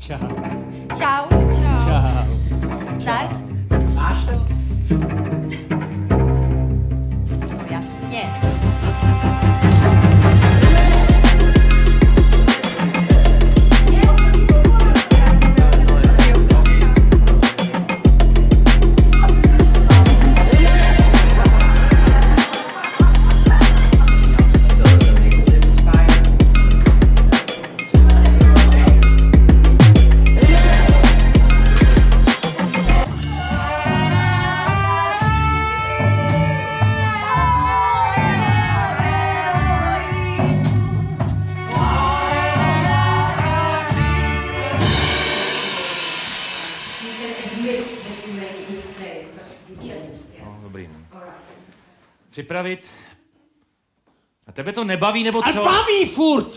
Čau. Čau. Čau. Zdar? Máš to? No, jasně. Připravit. A tebe to nebaví, nebo co? Ale baví furt!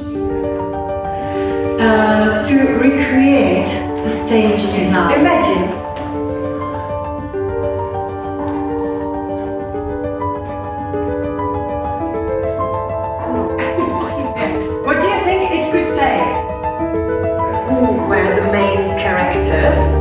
To recreate the stage design. Imagine. What do you think it could say? Who were the main characters?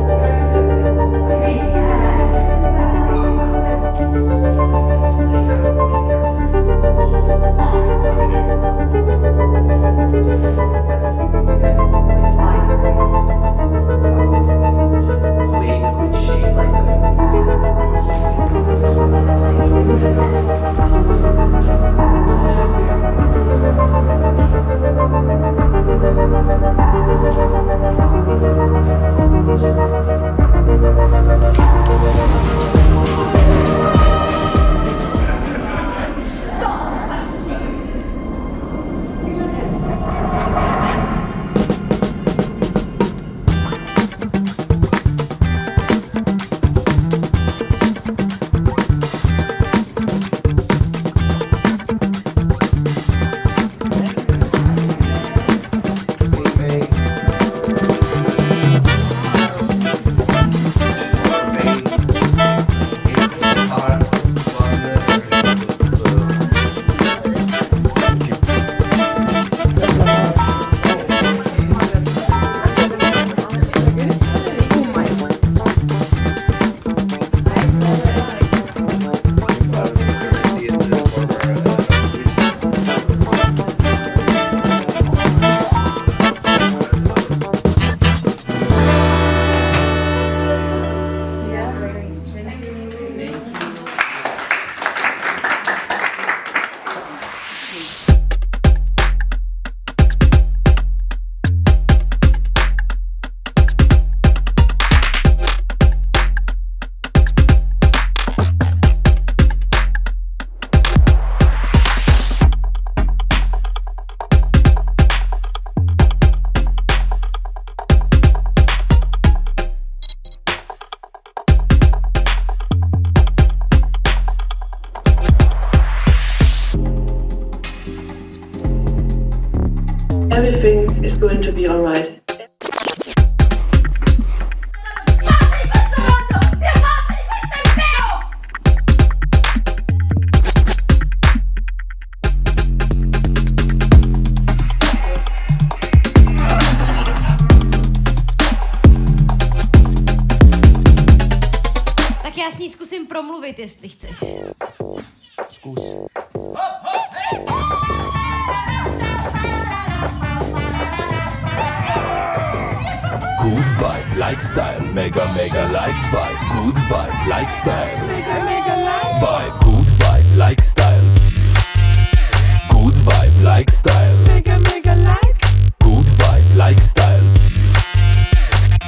Everything is going to be all right. Tak já s ní zkusím promluvit, jestli chceš. Zkus. Good vibe, like style, mega like vibe. Good vibe, like style, mega like vibe. Good vibe, like style. Good vibe, like style, mega like. Good vibe, like style.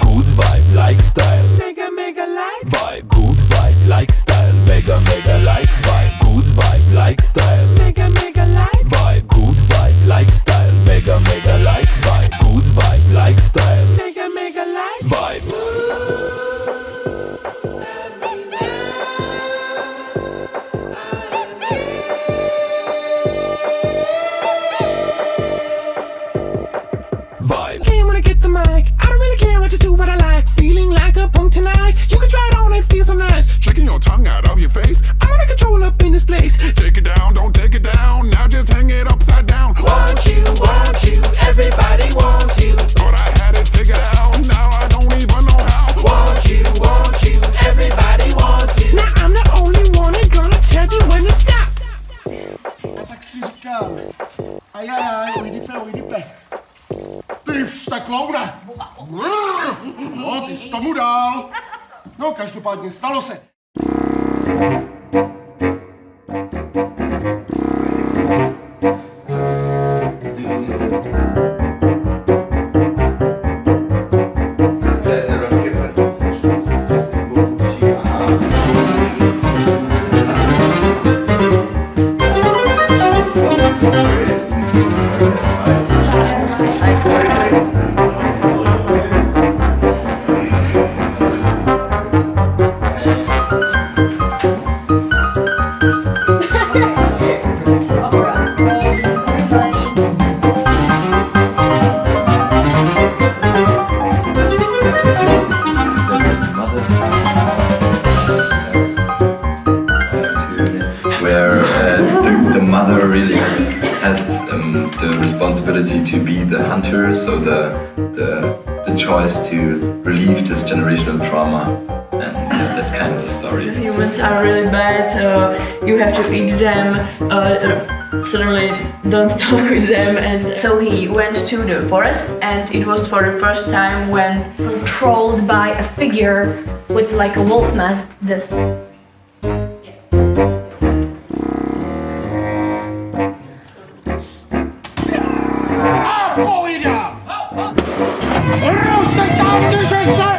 Good vibe, like style, mega like vibe. Good vibe, like style, mega like vibe. Good vibe, like style, mega like vibe. Good vibe, like style, mega like vibe. Good vibe, like style, mega like vibe. No, každopádně stalo se. Where the mother really has the responsibility to be the hunter, so the choice to relieve this generational trauma, and that's kind of the story. Humans are really bad, you have to eat them, certainly don't talk with them. And so he went to the forest, and it was for the first time when controlled by a figure with like a wolf mask. This. A povídám! Rozsetávte, že se...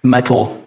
Metal.